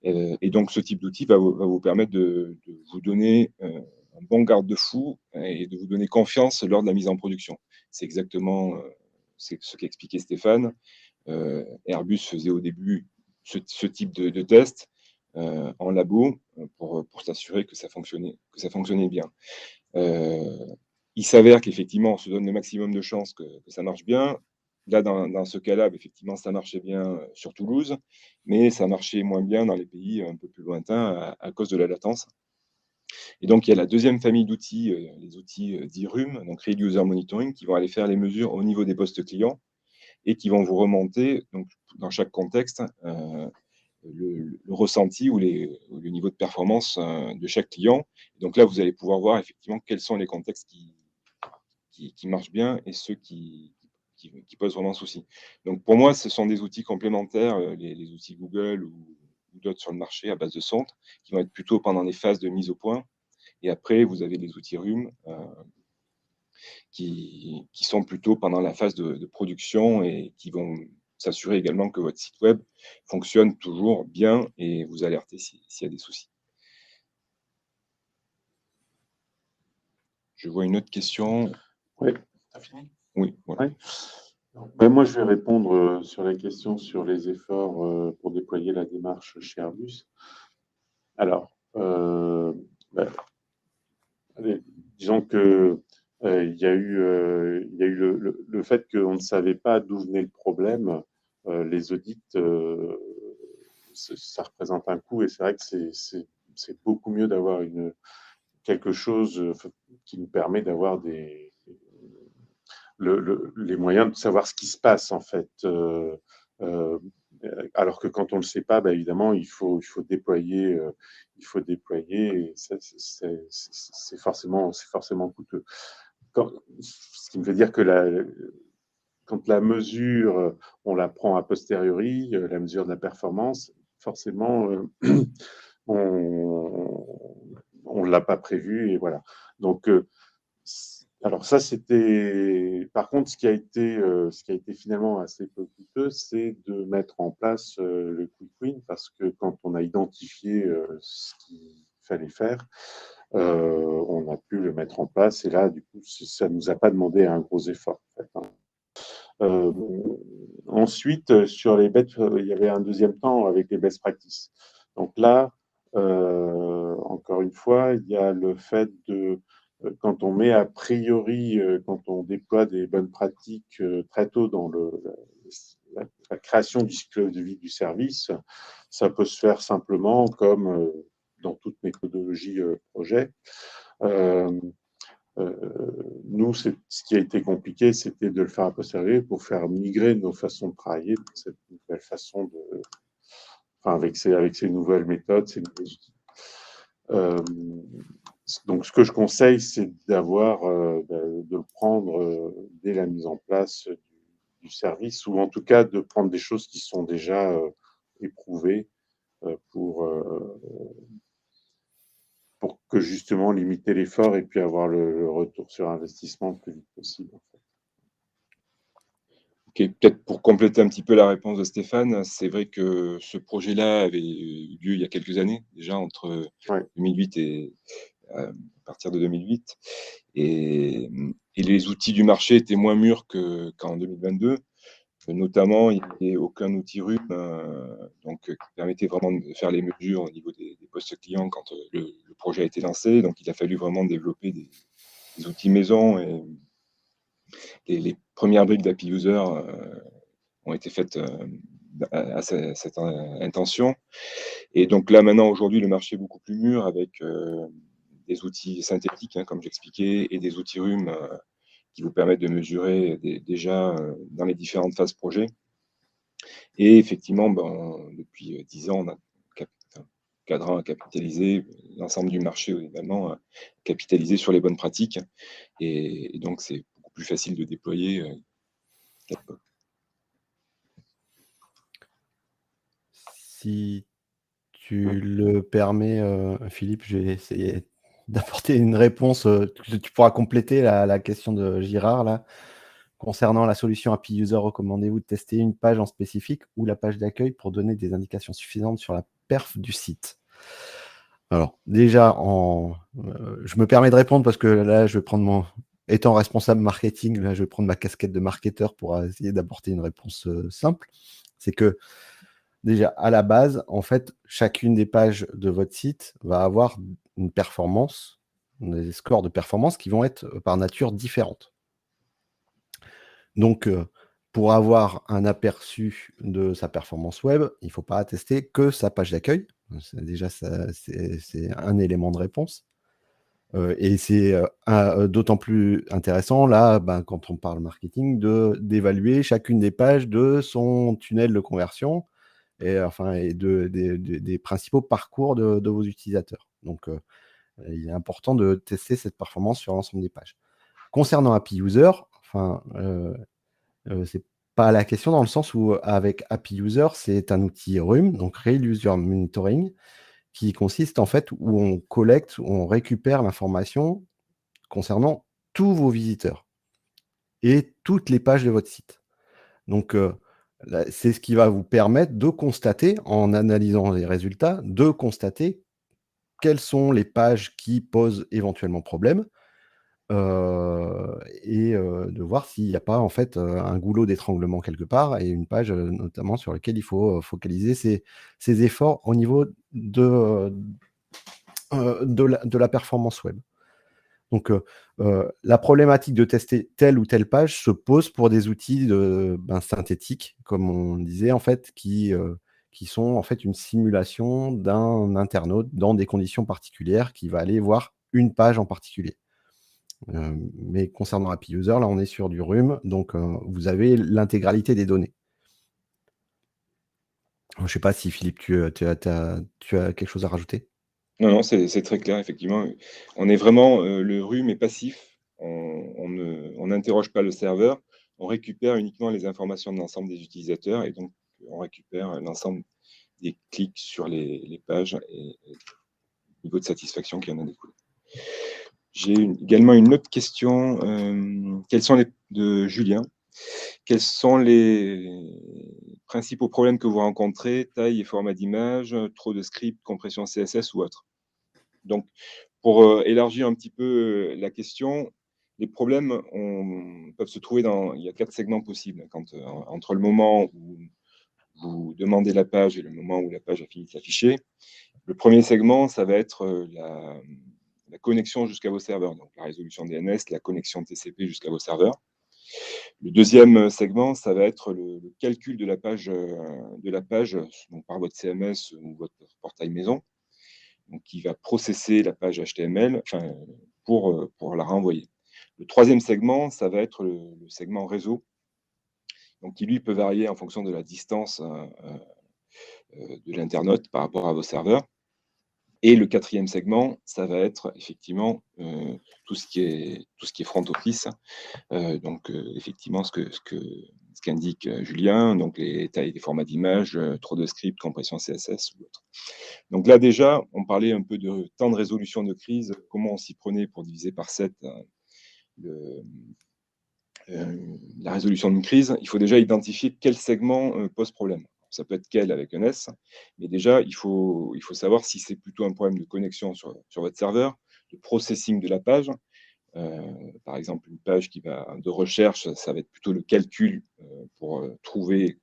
Et donc, ce type d'outil va vous permettre de vous donner un bon garde-fou et de vous donner confiance lors de la mise en production. C'est exactement c'est ce qu'expliquait Stéphane. Airbus faisait au début ce type de test en labo pour s'assurer que ça fonctionnait bien. Il s'avère qu'effectivement, on se donne le maximum de chances que ça marche bien. Là, dans ce cas-là, effectivement, ça marchait bien sur Toulouse, mais ça marchait moins bien dans les pays un peu plus lointains à cause de la latence. Et donc, il y a la deuxième famille d'outils, les outils dits RUM, donc Real User Monitoring, qui vont aller faire les mesures au niveau des postes clients et qui vont vous remonter, donc, dans chaque contexte, le ressenti ou le niveau de performance de chaque client. Donc là, vous allez pouvoir voir effectivement quels sont les contextes qui marchent bien et ceux qui posent vraiment souci. Donc pour moi, ce sont des outils complémentaires, les outils Google ou d'autres sur le marché à base de sondes, qui vont être plutôt pendant les phases de mise au point. Et après, vous avez les outils RUM qui sont plutôt pendant la phase de production et qui vont s'assurer également que votre site web fonctionne toujours bien et vous alerter s'il y a des soucis. Je vois une autre question. Oui, t'as fini ? Oui, voilà. Ouais. Ben, moi, je vais répondre sur la question sur les efforts pour déployer la démarche chez Airbus. Alors, allez, disons que il y a eu le fait qu'on ne savait pas d'où venait le problème. Les audits, ça représente un coût et c'est vrai que c'est beaucoup mieux d'avoir quelque chose qui nous permet d'avoir les moyens de savoir ce qui se passe en fait. Alors que quand on ne le sait pas, bah, évidemment, il faut déployer, et c'est forcément coûteux. Ce qui me fait dire que quand la mesure, on la prend a posteriori, la mesure de la performance, forcément, on ne l'a pas prévu et voilà. Donc, alors ça, c'était… Par contre, ce qui a été finalement assez peu coûteux, c'est de mettre en place le Quick Win, parce que quand on a identifié ce qu'il fallait faire, on a pu le mettre en place. Et là, du coup, ça ne nous a pas demandé un gros effort. En fait, hein. Ensuite, sur les il y avait un deuxième temps avec les best practices. Donc là, encore une fois, il y a le fait de… Quand on met a priori, quand on déploie des bonnes pratiques très tôt dans la création du cycle de vie du service, ça peut se faire simplement comme dans toute méthodologie projet. Nous, ce qui a été compliqué, c'était de le faire a posteriori pour faire migrer nos façons de travailler, cette nouvelle façon de… Enfin, avec ces nouvelles méthodes, ces nouveaux outils. Donc, ce que je conseille, c'est de le prendre dès la mise en place du service, ou en tout cas de prendre des choses qui sont déjà éprouvées pour que justement limiter l'effort et puis avoir le retour sur investissement le plus vite possible. En fait. Ok, peut-être pour compléter un petit peu la réponse de Stéphane, c'est vrai que ce projet-là avait eu lieu il y a quelques années, déjà entre 2008 et à partir de 2008. Et les outils du marché étaient moins mûrs qu'en 2022. Notamment, il n'y avait aucun outil RUM donc, qui permettait vraiment de faire les mesures au niveau des postes clients quand le projet a été lancé. Donc, il a fallu vraiment développer des outils maison les premières briques d'API User ont été faites à cette intention. Et donc là, maintenant, aujourd'hui, le marché est beaucoup plus mûr avec des outils synthétiques, hein, comme j'expliquais, et des outils RUM qui vous permettent de mesurer déjà dans les différentes phases projet. Et effectivement, depuis 10 ans, on a Cadran a capitalisé, l'ensemble du marché également a capitalisé sur les bonnes pratiques. Et donc, c'est beaucoup plus facile de déployer qu'à l'époque. Si tu le permets, Philippe, je vais essayer d'apporter une réponse. Tu pourras compléter la question de Girard là. Concernant la solution API User, recommandez-vous de tester une page en spécifique ou la page d'accueil pour donner des indications suffisantes sur la perf du site? Alors, déjà, je me permets de répondre parce que là, je vais prendre étant responsable marketing, là, je vais prendre ma casquette de marketeur pour essayer d'apporter une réponse simple. C'est que, déjà, à la base, en fait, chacune des pages de votre site va avoir une performance, des scores de performance qui vont être par nature différentes. Donc, pour avoir un aperçu de sa performance web, il ne faut pas tester que sa page d'accueil. Déjà, c'est un élément de réponse. Et c'est d'autant plus intéressant, là, quand on parle marketing, d'évaluer chacune des pages de son tunnel de conversion et des principaux parcours de vos utilisateurs. Donc, il est important de tester cette performance sur l'ensemble des pages. Concernant API User, c'est pas la question dans le sens où avec API User, c'est un outil RUM, donc Real User Monitoring, qui consiste en fait où on collecte, où on récupère l'information concernant tous vos visiteurs et toutes les pages de votre site. Donc, c'est ce qui va vous permettre de constater, en analysant les résultats, de constater quelles sont les pages qui posent éventuellement problème, et de voir s'il n'y a pas en fait un goulot d'étranglement quelque part et une page notamment sur laquelle il faut focaliser ses efforts au niveau de la performance web. Donc, la problématique de tester telle ou telle page se pose pour des outils synthétiques, comme on disait, en fait, qui sont en fait une simulation d'un internaute dans des conditions particulières qui va aller voir une page en particulier. Mais concernant API User, là, on est sur du RUM, donc vous avez l'intégralité des données. Je ne sais pas si Philippe, tu as quelque chose à rajouter? Non, c'est très clair, effectivement. On est vraiment, le RUM est passif. On n'interroge pas le serveur. On récupère uniquement les informations de l'ensemble des utilisateurs et donc on récupère l'ensemble des clics sur les pages et le niveau de satisfaction qui en a découlé. J'ai également une autre question. De Julien. Quels sont les principaux problèmes que vous rencontrez? Taille et format d'image, trop de scripts, compression CSS ou autre? Donc, pour élargir un petit peu la question, les problèmes peuvent se trouver il y a 4 segments possibles. Entre le moment où vous demandez la page et le moment où la page a fini de s'afficher. Le premier segment, ça va être la connexion jusqu'à vos serveurs, donc la résolution DNS, la connexion TCP jusqu'à vos serveurs. Le deuxième segment, ça va être le calcul de la page, donc par votre CMS ou votre portail maison, donc qui va processer la page HTML pour la renvoyer. Le troisième segment, ça va être le segment réseau, donc qui lui peut varier en fonction de la distance de l'internaute par rapport à vos serveurs. Et le quatrième segment, ça va être effectivement tout ce qui est front office. Donc effectivement, ce qu'indique Julien, donc les tailles des formats d'image, trop de scripts, compression CSS ou autre. Donc là déjà, on parlait un peu de temps de résolution de crise, comment on s'y prenait pour diviser par 7 la résolution d'une crise. Il faut déjà identifier quel segment pose problème. Ça peut être quel avec un S, mais déjà, il faut savoir si c'est plutôt un problème de connexion sur votre serveur, de processing de la page. Par exemple, une page de recherche, ça va être plutôt le calcul pour trouver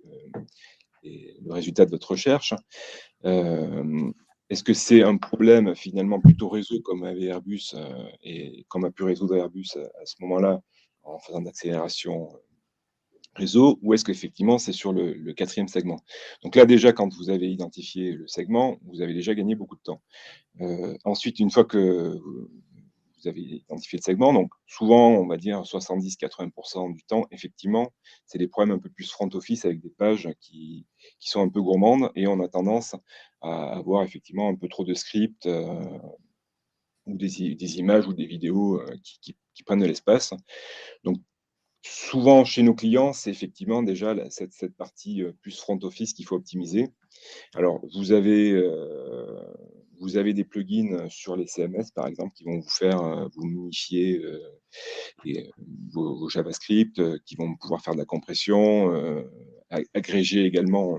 le résultat de votre recherche. Est-ce que c'est un problème finalement plutôt réseau comme avait Airbus et comme a pu résoudre Airbus à ce moment-là en faisant de l'accélération réseau, ou est-ce qu'effectivement c'est sur le quatrième segment? Donc là déjà, quand vous avez identifié le segment, vous avez déjà gagné beaucoup de temps. Ensuite, une fois que vous avez identifié le segment, donc souvent, on va dire 70-80% du temps, effectivement, c'est des problèmes un peu plus front office avec des pages qui sont un peu gourmandes et on a tendance à avoir effectivement un peu trop de scripts ou des images ou des vidéos qui prennent de l'espace. Donc, souvent, chez nos clients, c'est effectivement déjà cette partie plus front office qu'il faut optimiser. Alors, vous avez des plugins sur les CMS, par exemple, qui vont vous faire vous minifier vos JavaScript, qui vont pouvoir faire de la compression, agréger également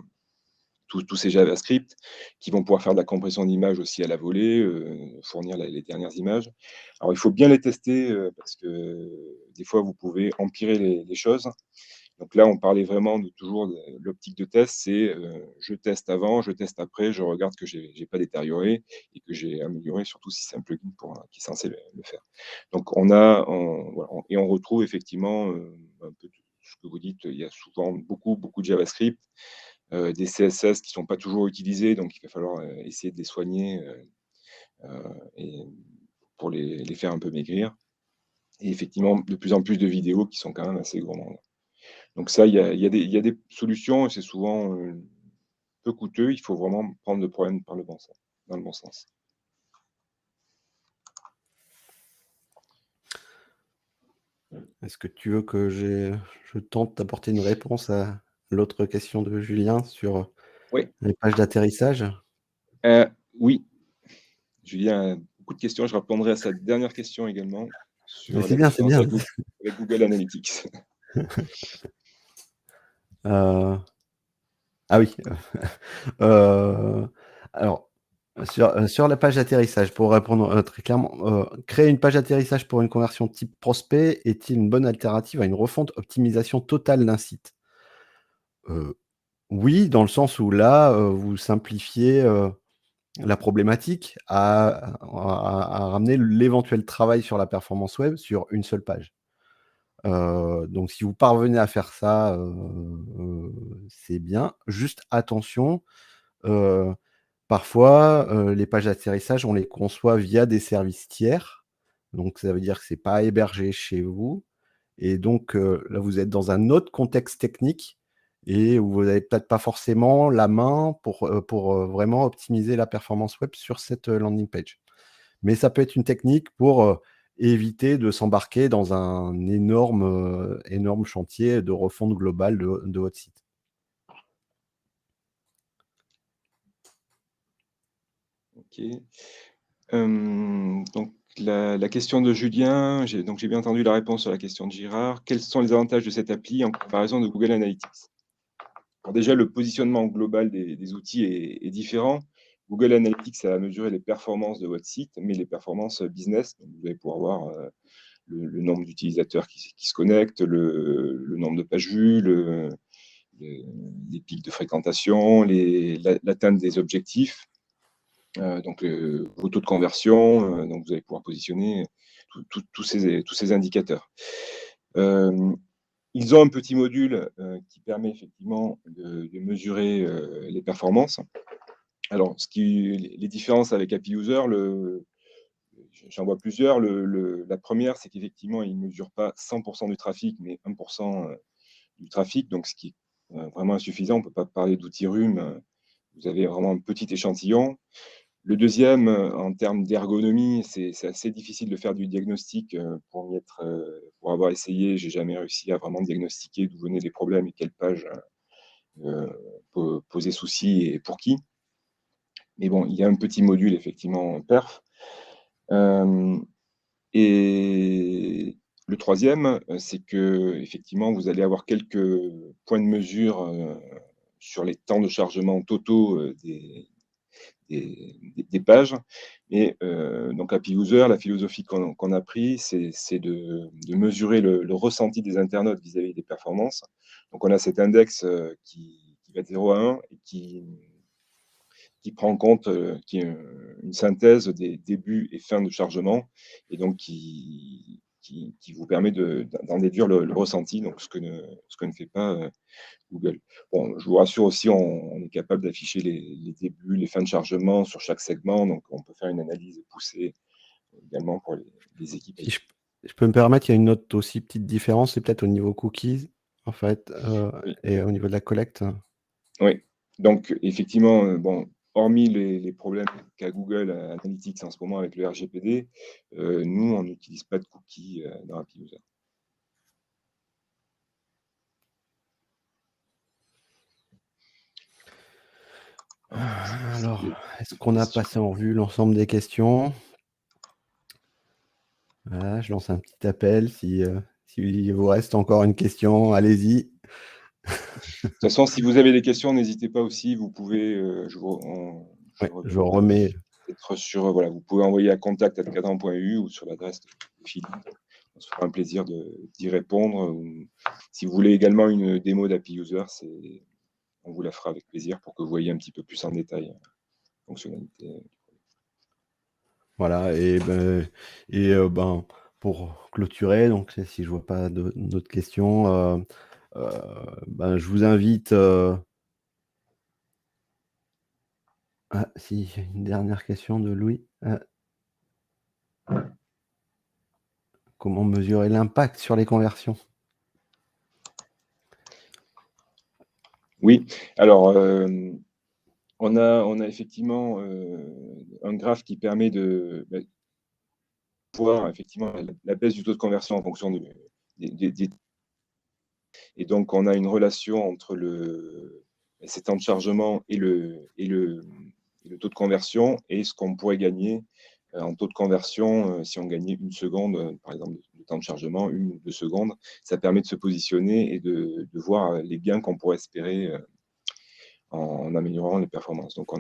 tous ces JavaScript, qui vont pouvoir faire de la compression d'images aussi à la volée, fournir les dernières images. Alors, il faut bien les tester parce que des fois, vous pouvez empirer les choses. Donc là, on parlait vraiment toujours de l'optique de test, c'est je teste avant, je teste après, je regarde que j'ai pas détérioré et que j'ai amélioré, surtout si c'est un plugin qui est censé le faire. Donc voilà, et on retrouve effectivement un peu tout ce que vous dites, il y a souvent beaucoup de JavaScript, des CSS qui sont pas toujours utilisés, donc il va falloir essayer de les soigner et pour les faire un peu maigrir. Et effectivement, de plus en plus de vidéos qui sont quand même assez gourmandes. Donc ça, il y a des solutions et c'est souvent peu coûteux. Il faut vraiment prendre le problème par le bon sens, dans le bon sens. Est-ce que tu veux que je tente d'apporter une réponse à l'autre question de Julien sur Oui, les pages d'atterrissage? oui. Julien a beaucoup de questions. Je répondrai à sa dernière question également Mais sur c'est la bien, c'est différence bien. avec Google Analytics. Ah oui. Alors, sur la page d'atterrissage, pour répondre très clairement, créer une page d'atterrissage pour une conversion type prospect est-il une bonne alternative à une refonte optimisation totale d'un site? Oui, dans le sens où là, vous simplifiez la problématique à ramener l'éventuel travail sur la performance web sur une seule page. Donc si vous parvenez à faire ça, c'est bien. Juste attention, heu, parfois, les pages d'atterrissage, on les conçoit via des services tiers. Donc ça veut dire que c'est pas hébergé chez vous et donc là, vous êtes dans un autre contexte technique et où vous avez peut-être pas forcément la main pour vraiment optimiser la performance web sur cette landing page. Mais ça peut être une technique pour éviter de s'embarquer dans un énorme chantier de refonte globale de votre site. Ok. Donc la question de Julien, j'ai bien entendu la réponse sur la question de Girard. Quels sont les avantages de cette appli en comparaison de Google Analytics? Alors déjà, le positionnement global des outils est différent. Google Analytics a mesuré les performances de votre site, mais les performances business. Donc vous allez pouvoir voir le nombre d'utilisateurs qui se connectent, le nombre de pages vues, les pics de fréquentation, l'atteinte des objectifs, donc vos taux de conversion. Donc vous allez pouvoir positionner tous ces indicateurs. Ils ont un petit module qui permet effectivement de mesurer les performances. Alors, les différences avec Happy User, j'en vois plusieurs. La première, c'est qu'effectivement, ils ne mesurent pas 100% du trafic, mais 1% du trafic, donc ce qui est vraiment insuffisant. On ne peut pas parler d'outils RUM. Vous avez vraiment un petit échantillon. Le deuxième, en termes d'ergonomie, c'est assez difficile de faire du diagnostic pour avoir essayé. J'ai jamais réussi à vraiment diagnostiquer d'où venaient les problèmes et quelle page posait souci et pour qui. Mais bon, il y a un petit module effectivement perf. Et le troisième, c'est que effectivement, vous allez avoir quelques points de mesure sur les temps de chargement totaux des pages. Et donc Happy User, la philosophie qu'on a pris, c'est de mesurer le ressenti des internautes vis-à-vis des performances. Donc on a cet index qui va de 0 à 1 et qui prend en compte, qui est une synthèse des débuts et fins de chargement, et donc qui qui vous permet d'en déduire le ressenti, donc ce que ne fait pas Google. Bon, je vous rassure aussi, on est capable d'afficher les débuts, les fins de chargement sur chaque segment, donc on peut faire une analyse poussée également pour les équipes. Si je peux me permettre, il y a une autre aussi petite différence, c'est peut-être au niveau cookies, en fait, Oui. et au niveau de la collecte. Oui, donc effectivement, bon, hormis les problèmes qu'a Google Analytics en ce moment avec le RGPD, nous, on n'utilise pas de cookies dans Happy User. Alors, est-ce qu'on a passé en revue l'ensemble des questions? Voilà, je lance un petit appel. Si vous reste encore une question, allez-y. De toute façon, si vous avez des questions, n'hésitez pas aussi. Vous pouvez, Je remets. Être sur, voilà, vous pouvez envoyer à contact@cadran.eu ou sur l'adresse de Philippe. On se fera un plaisir d'y répondre. Si vous voulez également une démo d'Happy User, on vous la fera avec plaisir pour que vous voyez un petit peu plus en détail la fonctionnalité. Voilà, et pour clôturer, donc si je vois pas d'autres questions, je vous invite. Ah, si, une dernière question de Louis. Comment mesurer l'impact sur les conversions? Oui, alors on a effectivement un graphe qui permet de voir effectivement la baisse du taux de conversion en fonction des. Et donc, on a une relation entre ces temps de chargement et le taux de conversion et ce qu'on pourrait gagner en taux de conversion si on gagnait 1 seconde, par exemple, de temps de chargement, 1 ou 2 secondes. Ça permet de se positionner et de voir les gains qu'on pourrait espérer en améliorant les performances. Donc,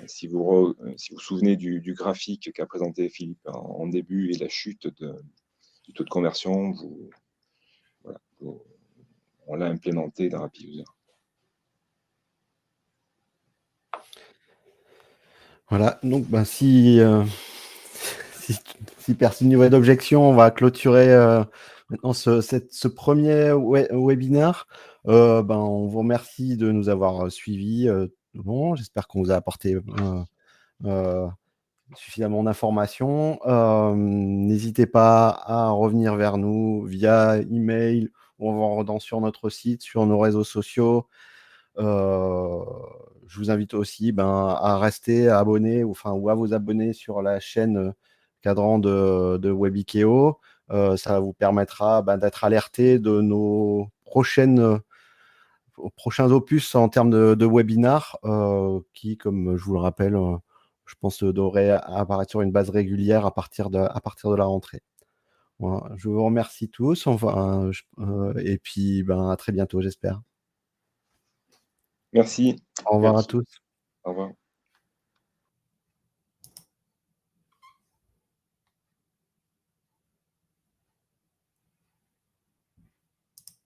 si vous vous souvenez du graphique qu'a présenté Philippe en début et la chute du taux de conversion, on l'a implémenté dans Happy User. Voilà, donc si personne n'y aurait d'objection, on va clôturer maintenant ce premier webinaire. On vous remercie de nous avoir suivis. Bon, j'espère qu'on vous a apporté suffisamment d'informations. N'hésitez pas à revenir vers nous via email ou en rendant sur notre site, sur nos réseaux sociaux. Je vous invite aussi à rester abonné ou à vous abonner sur la chaîne Cadran de Webikeo. Ça vous permettra d'être alerté de nos prochains opus en termes de webinars qui, comme je vous le rappelle, je pense devraient apparaître sur une base régulière à partir de la rentrée. Voilà. Je vous remercie tous et puis à très bientôt, j'espère. Merci. Au revoir à tous. Au revoir.